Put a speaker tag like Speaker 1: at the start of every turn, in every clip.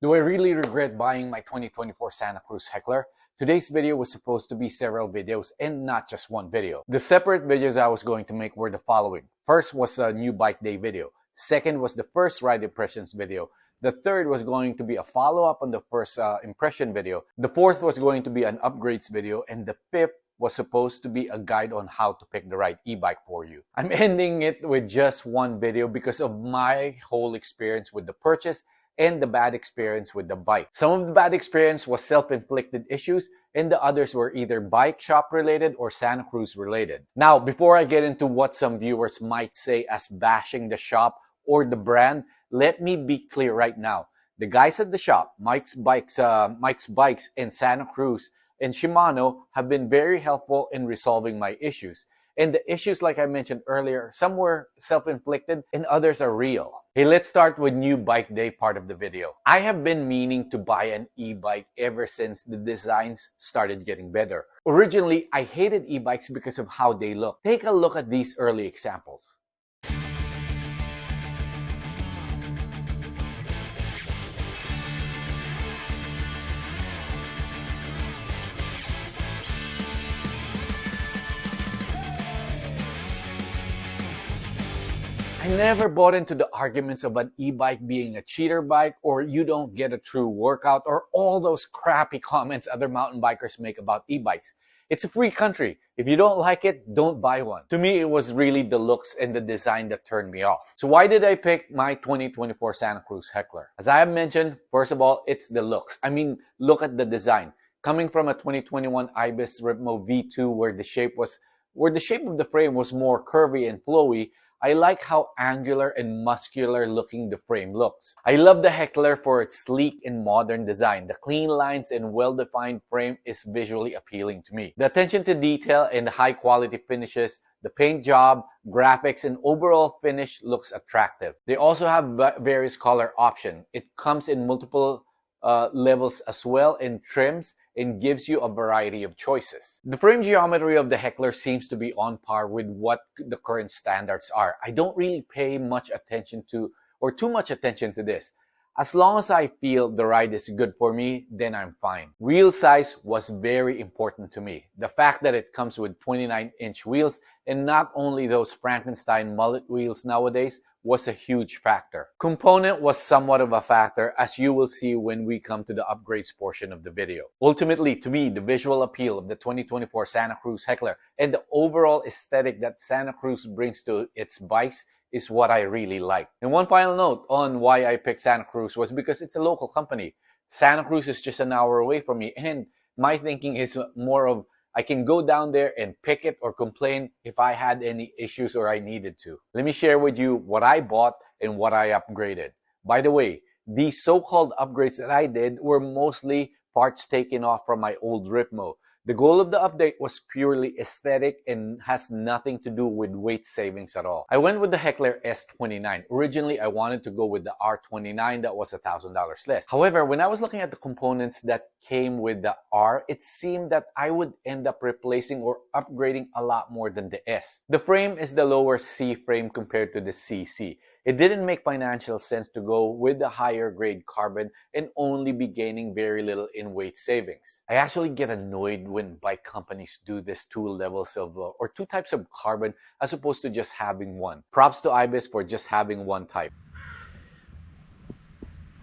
Speaker 1: Do I really regret buying my 2024 Santa Cruz Heckler? Today's video was supposed to be several videos and not just one video. The separate videos I was going to make were the following. First was a new bike day video. Second was the first ride impressions video. The third was going to be a follow-up on the first impression video. The fourth was going to be an upgrades video. And the fifth was supposed to be a guide on how to pick the right e-bike for you. I'm ending it with just one video because of my whole experience with the purchase and the bad experience with the bike. Some of the bad experience was self-inflicted issues, and the others were either bike shop related or Santa Cruz related. Now, before I get into what some viewers might say as bashing the shop or the brand, let me be clear right now. The guys at the shop, Mike's Bikes and Santa Cruz and Shimano have been very helpful in resolving my issues. And the issues, like I mentioned earlier, some were self-inflicted and others are real. Hey, let's start with new bike day part of the video. I have been meaning to buy an e-bike ever since the designs started getting better. Originally, I hated e-bikes because of how they look. Take a look at these early examples. I never bought into the arguments of an e-bike being a cheater bike or you don't get a true workout or all those crappy comments other mountain bikers make about e-bikes. It's a free country. If you don't like it, don't buy one. To me, it was really the looks and the design that turned me off. So why did I pick my 2024 Santa Cruz Heckler? As I have mentioned, first of all, it's the looks. I mean, look at the design. Coming from a 2021 Ibis Ripmo V2 where the shape of the frame was more curvy and flowy, I like how angular and muscular looking the frame looks. I love the Heckler for its sleek and modern design. The clean lines and well-defined frame is visually appealing to me. The attention to detail and the high quality finishes, the paint job, graphics, and overall finish looks attractive. They also have various color options. It comes in multiple levels as well and trims and gives you a variety of choices. The frame geometry of the Heckler seems to be on par with what the current standards are. I don't really pay much attention to or too much attention to this. As long as I feel the ride is good for me, then I'm fine. Wheel size was very important to me. The fact that it comes with 29-inch wheels and not only those Frankenstein mullet wheels nowadays was a huge factor. Component was somewhat of a factor, as you will see when we come to the upgrades portion of the video. Ultimately, to me, the visual appeal of the 2024 Santa Cruz Heckler and the overall aesthetic that Santa Cruz brings to its bikes is what I really like. And one final note on why I picked Santa Cruz was because it's a local company. Santa Cruz is just an hour away from me, and my thinking is more of I can go down there and pick it or complain if I had any issues or I needed to. Let me share with you what I bought and what I upgraded. By the way, these so-called upgrades that I did were mostly parts taken off from my old Ripmo. The goal of the update was purely aesthetic and has nothing to do with weight savings at all. I went with the Heckler S29. Originally, I wanted to go with the R29 that was $1,000 less. However, when I was looking at the components that came with the R, it seemed that I would end up replacing or upgrading a lot more than the S. The frame is the lower C frame compared to the CC. It didn't make financial sense to go with the higher grade carbon and only be gaining very little in weight savings. I actually get annoyed when bike companies do this two levels of or two types of carbon as opposed to just having one. Props to Ibis for just having one type.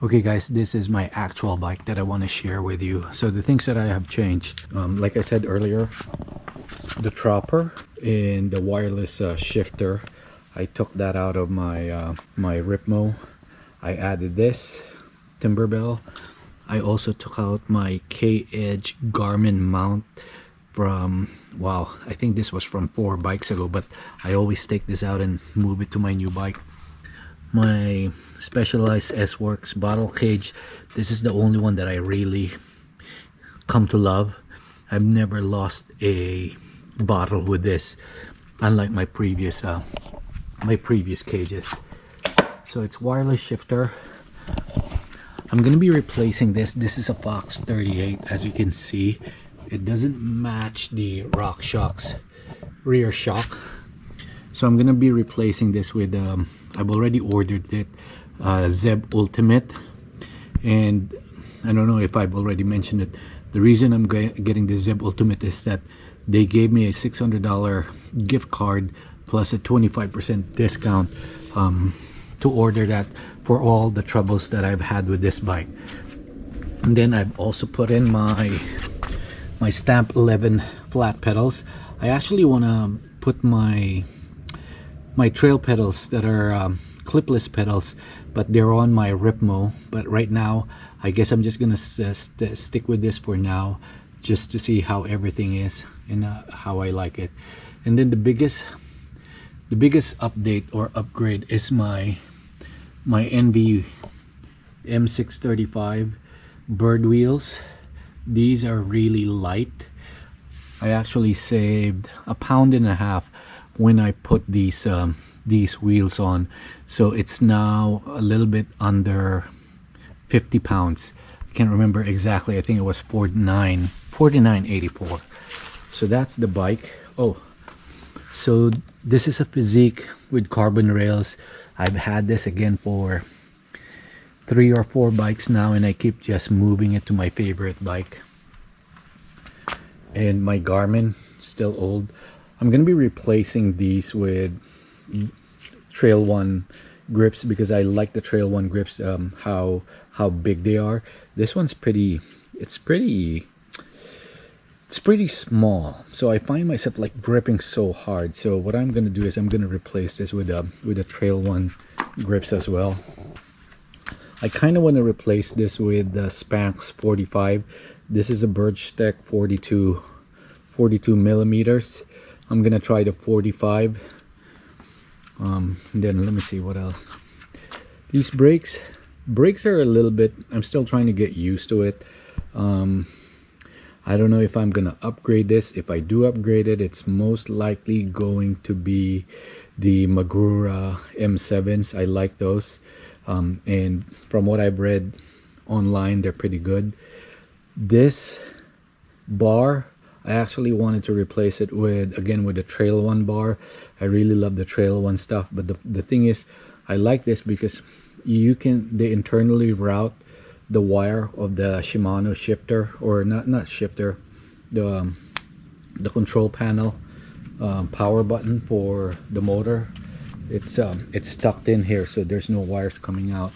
Speaker 2: Okay guys, this is my actual bike that I want to share with you. So the things that I have changed, like I said earlier, the dropper and the wireless shifter, I took that out of my my Ripmo. I added this timber bell. I also took out my K-Edge Garmin mount from, wow, I think this was from 4 bikes ago, but I always take this out and move it to my new bike. My Specialized S-Works bottle cage, this is the only one that I really come to love. I've never lost a bottle with this, unlike my previous cages. So it's wireless shifter. I'm gonna be replacing this. This is a Fox 38. As you can see, it doesn't match the RockShox rear shock, so I'm gonna be replacing this with I've already ordered it, Zeb Ultimate, And I don't know if I've already mentioned it. The reason I'm getting the Zeb Ultimate is that they gave me a $600 gift card plus a 25% discount to order that for all the troubles that I've had with this bike. And then I've also put in my Stamp 11 flat pedals. I actually want to put my trail pedals that are clipless pedals, but they're on my Ripmo. But right now I guess I'm just gonna stick with this for now, just to see how everything is and how I like it. And then the biggest update or upgrade is my NV M635 bird wheels. These are really light. I actually saved 1.5 pounds when I put these wheels on, so it's now a little bit under 50 pounds. I can't remember exactly. I think it was 49.84. So that's the bike. Oh, so this is a Physique with carbon rails. I've had this again for 3 or 4 bikes now, and I keep just moving it to my favorite bike. And my Garmin, still old. I'm gonna be replacing these with Trail One grips because I like the Trail One grips, how big they are. This one's pretty small, so I find myself like gripping so hard. So what I'm gonna do is I'm gonna replace this with a Trail One grips as well. I kind of want to replace this with the Spanx 45. This is a Birchtech 42 millimeters. I'm gonna try the 45. Then let me see what else. These brakes are a little bit, I'm still trying to get used to it. I don't know if I'm gonna upgrade this. If I do upgrade it, it's most likely going to be the Magura M7s. I like those, and from what I've read online, they're pretty good. This bar, I actually wanted to replace it with the Trail One bar. I really love the Trail One stuff, but the thing is, I like this because they internally route the wire of the Shimano shifter, or not shifter, the control panel, power button for the motor. It's tucked in here, so there's no wires coming out.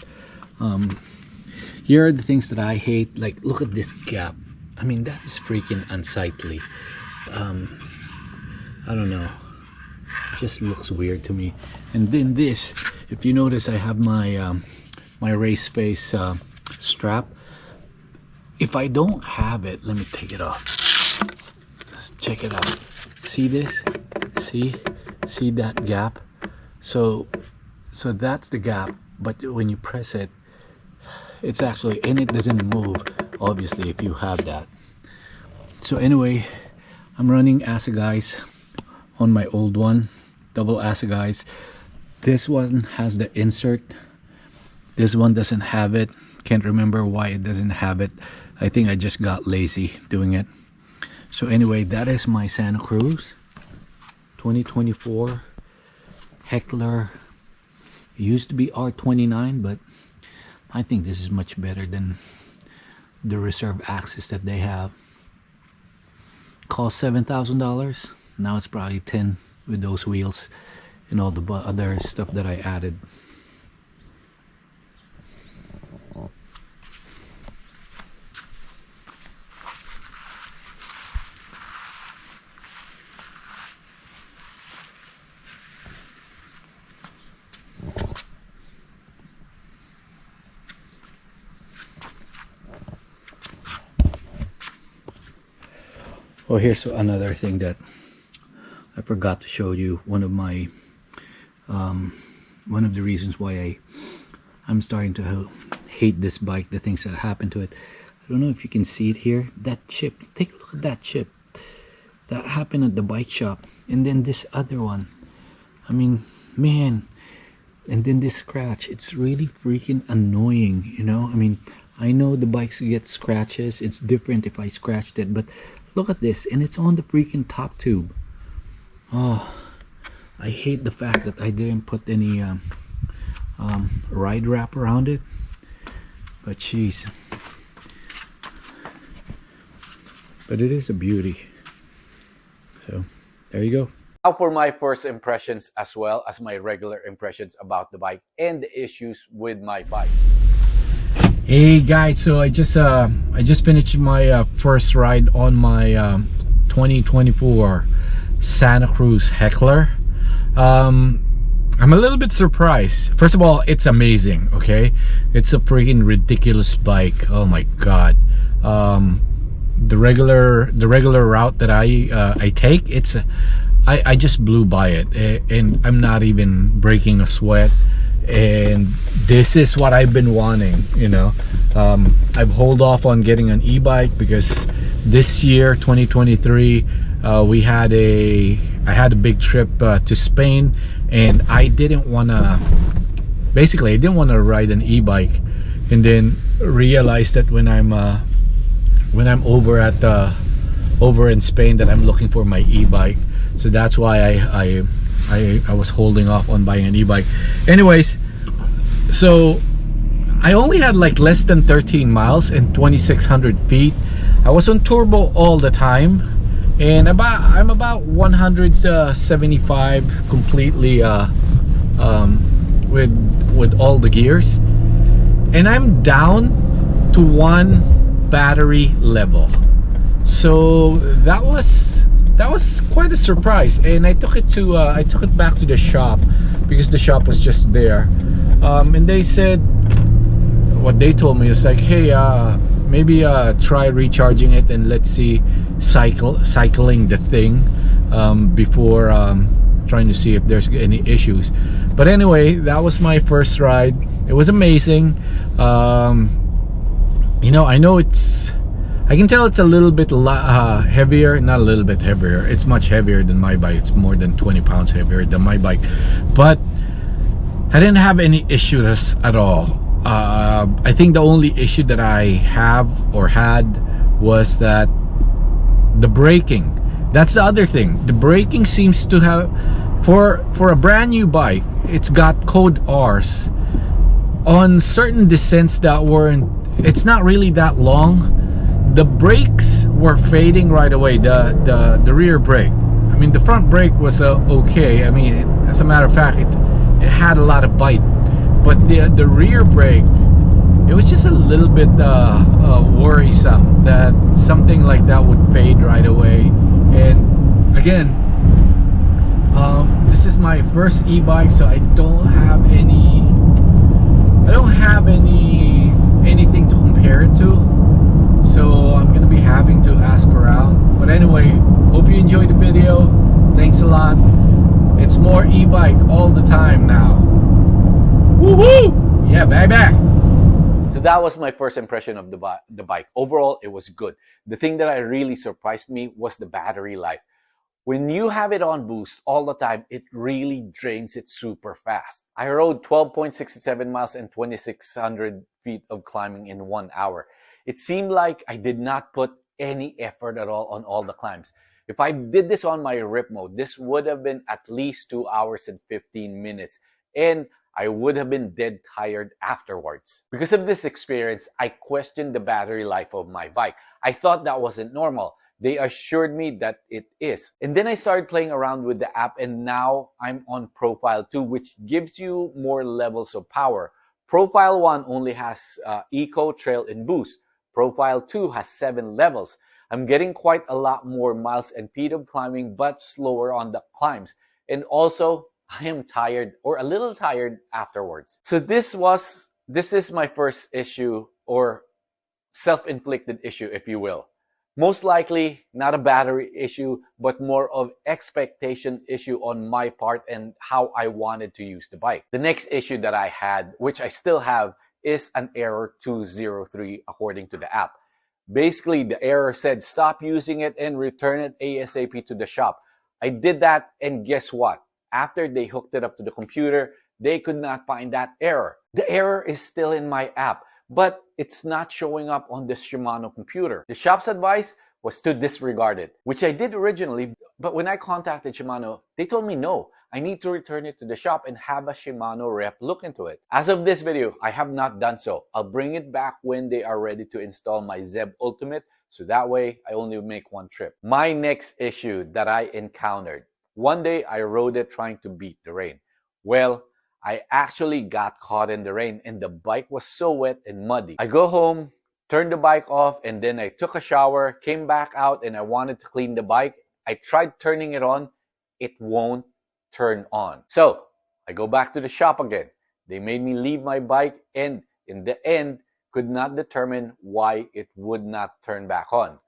Speaker 2: Here are the things that I hate. Like, look at this gap. I mean, that is freaking unsightly. I don't know, it just looks weird to me. And then this, if you notice, I have my my race face strap. If I don't have it, let me take it off. Check it out. See this? See that gap? So that's the gap, but when you press it, it's actually, and it doesn't move, obviously, if you have that. So anyway, I'm running assegais on my old one, double assegais. This one has the insert. This one doesn't have it. Can't remember why it doesn't have it. I think I just got lazy doing it. So anyway, that is my Santa Cruz 2024 Heckler. It used to be R29, but I think this is much better than the reserve axis that they have. Cost $7,000. Now it's probably 10 with those wheels and all the other stuff that I added. Oh, here's another thing that I forgot to show you. One of my one of the reasons why I'm starting to hate this bike, the things that happened to it. I don't know if you can see it here. That chip, take a look at that chip. That happened at the bike shop. And then this other one, I mean, man. And then this scratch, it's really freaking annoying, you know. I mean, I know the bikes get scratches. It's different if I scratched it, but look at this, and it's on the freaking top tube. Oh, I hate the fact that I didn't put any ride wrap around it. But jeez. But it is a beauty. So there you go.
Speaker 1: Now for my first impressions as well as my regular impressions about the bike and the issues with my bike.
Speaker 2: Hey guys, so I just finished my first ride on my 2024 Santa Cruz Heckler. I'm a little bit surprised. First of all, it's amazing. Okay, it's a freaking ridiculous bike. Oh my god. The regular route that I take, I just blew by it, and I'm not even breaking a sweat. And this is what I've been wanting, you know. I've hold off on getting an e-bike because this year 2023 I had a big trip to Spain, and I didn't want to ride an e-bike, and then realize that when I'm over in Spain that I'm looking for my e-bike. So that's why I was holding off on buying an e-bike. Anyways, so I only had like less than 13 miles and 2,600 feet. I was on turbo all the time, and I'm about 175 completely with all the gears, and I'm down to 1 battery level. So that was quite a surprise, and I took it back to the shop because the shop was just there, and they said, what they told me is like, hey, maybe try recharging it and let's see cycling the thing before trying to see if there's any issues. But anyway, that was my first ride. It was amazing. You know, I can tell it's a little bit heavier. Not a little bit heavier, it's much heavier than my bike. It's more than 20 pounds heavier than my bike, but I didn't have any issues at all. I think the only issue that I had was that the braking. That's the other thing. The braking seems to have, for a brand new bike, it's got code R's on certain descents that weren't, it's not really that long. The brakes were fading right away. The rear brake. I mean, the front brake was okay. I mean, as a matter of fact, it had a lot of bite. But the rear brake, it was just a little bit worrisome that something like that would fade right away. And again, this is my first e-bike, so I don't have anything to compare it to. So I'm gonna be having to ask around. But anyway, hope you enjoyed the video. Thanks a lot. It's more e-bike all the time now. Woohoo! Yeah, baby!
Speaker 1: So that was my first impression of the bike. Overall, it was good. The thing that really surprised me was the battery life. When you have it on boost all the time, it really drains it super fast. I rode 12.67 miles and 2,600 feet of climbing in 1 hour. It seemed like I did not put any effort at all on all the climbs. If I did this on my rip mode, this would have been at least 2 hours and 15 minutes. And I would have been dead tired afterwards. Because of this experience, I questioned the battery life of my bike. I thought that wasn't normal. They assured me that it is. And then I started playing around with the app, and now I'm on Profile 2, which gives you more levels of power. Profile 1 only has Eco, Trail, and Boost. Profile 2 has 7 levels. I'm getting quite a lot more miles and feet of climbing, but slower on the climbs. And also, I am tired, or a little tired afterwards. So this is my first issue, or self-inflicted issue, if you will. Most likely not a battery issue, but more of expectation issue on my part and how I wanted to use the bike. The next issue that I had, which I still have, is an error 203 according to the app. Basically, the error said stop using it and return it ASAP to the shop. I did that, and guess what? After they hooked it up to the computer, they could not find that error. The error is still in my app, but it's not showing up on the Shimano computer. The shop's advice was to disregard it, which I did originally, But when I contacted Shimano, they told me no, I need to return it to the shop and have a Shimano rep look into it. As of this video, I have not done so. I'll bring it back when they are ready to install my Zeb Ultimate, so that way I only make one trip. My next issue that I encountered. One day I rode it trying to beat the rain. Well, I actually got caught in the rain and the bike was so wet and muddy. I go home, turned the bike off, and then I took a shower, came back out, and I wanted to clean the bike. I tried turning it on. It won't turn on. So I go back to the shop again. They made me leave my bike and in the end could not determine why it would not turn back on.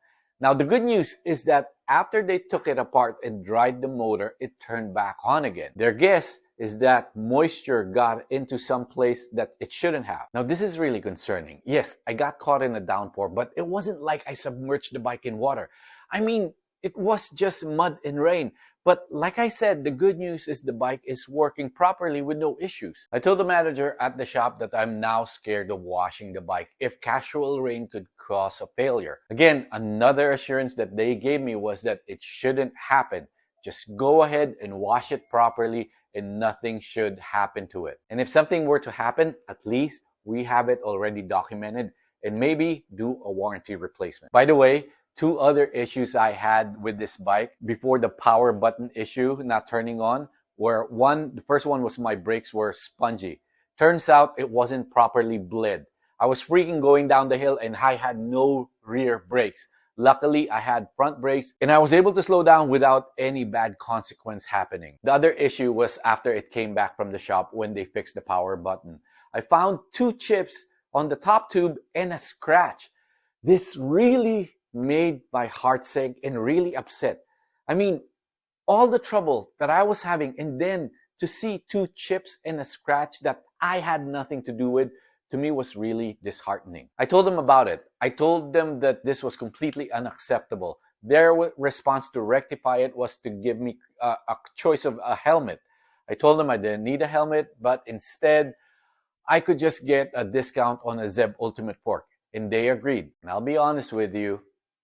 Speaker 1: Now the good news is that after they took it apart and dried the motor, it turned back on again. Their guess is that moisture got into some place that it shouldn't have. Now this is really concerning. Yes, I got caught in a downpour, but it wasn't like I submerged the bike in water. I mean, it was just mud and rain. But like I said, the good news is the bike is working properly with no issues. I told the manager at the shop that I'm now scared of washing the bike if casual rain could cause a failure. Again, another assurance that they gave me was that it shouldn't happen. Just go ahead and wash it properly and nothing should happen to it. And if something were to happen, at least we have it already documented and maybe do a warranty replacement. By the way, two other issues I had with this bike before the power button issue not turning on were the first one was my brakes were spongy. Turns out it wasn't properly bled. I was freaking going down the hill and I had no rear brakes. Luckily, I had front brakes and I was able to slow down without any bad consequence happening. The other issue was after it came back from the shop when they fixed the power button. I found 2 chips on the top tube and a scratch. This really made my heart sink and really upset. I mean, all the trouble that I was having and then to see 2 chips and a scratch that I had nothing to do with, to me was really disheartening. I told them about it. I told them that this was completely unacceptable. Their response to rectify it was to give me a choice of a helmet. I told them I didn't need a helmet, but instead I could just get a discount on a Zeb Ultimate fork. And they agreed. And I'll be honest with you,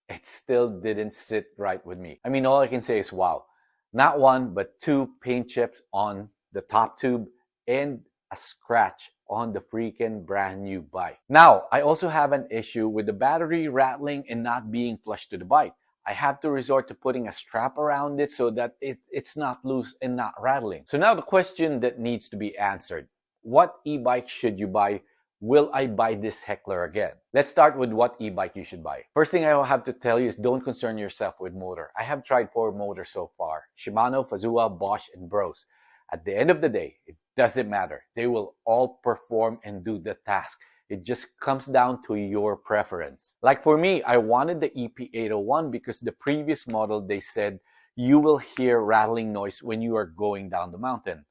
Speaker 1: it still didn't sit right with me. I mean, all I can say is wow. Not 1, but 2 paint chips on the top tube and a scratch on the freaking brand new bike. Now, I also have an issue with the battery rattling and not being flush to the bike. I have to resort to putting a strap around it so that it's not loose and not rattling. So now the question that needs to be answered. What e-bike should you buy? Will I buy this Heckler again? Let's start with what e-bike you should buy. First thing I will have to tell you is don't concern yourself with motor. I have tried 4 motors so far. Shimano, Fazua, Bosch, and Bros. At the end of the day, it doesn't matter. They will all perform and do the task. It just comes down to your preference. Like for me, I wanted the EP801 because the previous model they said you will hear rattling noise when you are going down the mountain.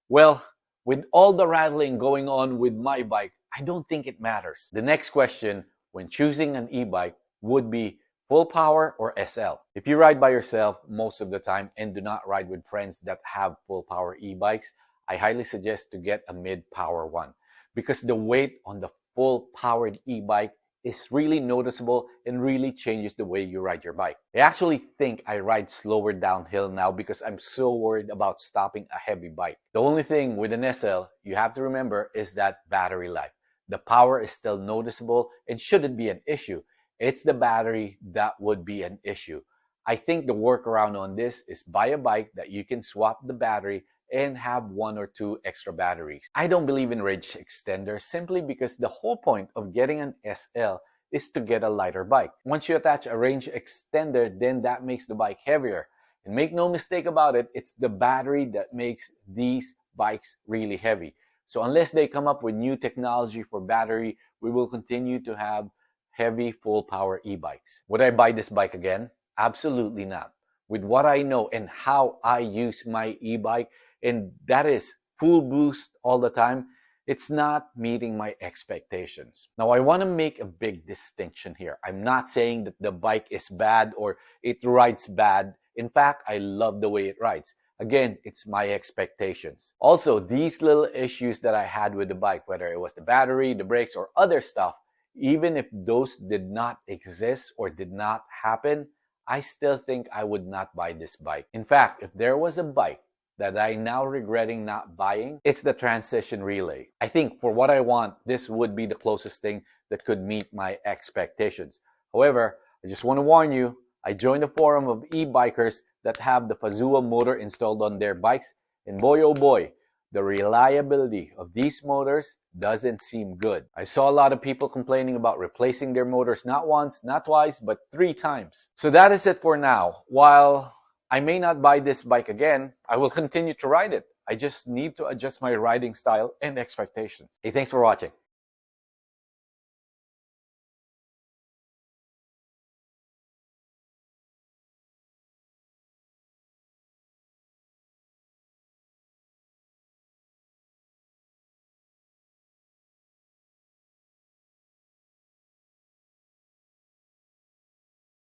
Speaker 1: Well, with all the rattling going on with my bike, I don't think it matters. The next question when choosing an e-bike would be full power or SL. If you ride by yourself most of the time and do not ride with friends that have full power e-bikes, I highly suggest to get a mid-power one because the weight on the full powered e-bike is really noticeable and really changes the way you ride your bike. I actually think I ride slower downhill now because I'm so worried about stopping a heavy bike. The only thing with an SL you have to remember is that battery life. The power is still noticeable and shouldn't be an issue. It's the battery that would be an issue. I think the workaround on this is buy a bike that you can swap the battery and have 1 or 2 extra batteries. I don't believe in range extender simply because the whole point of getting an SL is to get a lighter bike. Once you attach a range extender, then that makes the bike heavier. And make no mistake about it, it's the battery that makes these bikes really heavy. So unless they come up with new technology for battery, we will continue to have heavy full power e-bikes. Would I buy this bike again? Absolutely not. With what I know and how I use my e-bike, and that is full boost all the time, it's not meeting my expectations. Now, I want to make a big distinction here. I'm not saying that the bike is bad or it rides bad. In fact, I love the way it rides. Again, it's my expectations. Also, these little issues that I had with the bike, whether it was the battery, the brakes, or other stuff, even if those did not exist or did not happen, I still think I would not buy this bike. In fact, if there was a bike that I now regretting not buying, it's the Transition Relay. I think for what I want, this would be the closest thing that could meet my expectations. However, I just want to warn you, I joined a forum of e-bikers that have the Fazua motor installed on their bikes, and boy oh boy, the reliability of these motors doesn't seem good. I saw a lot of people complaining about replacing their motors not once, not twice, but 3 times. So that is it for now. While I may not buy this bike again, I will continue to ride it. I just need to adjust my riding style and expectations. Hey, thanks for watching.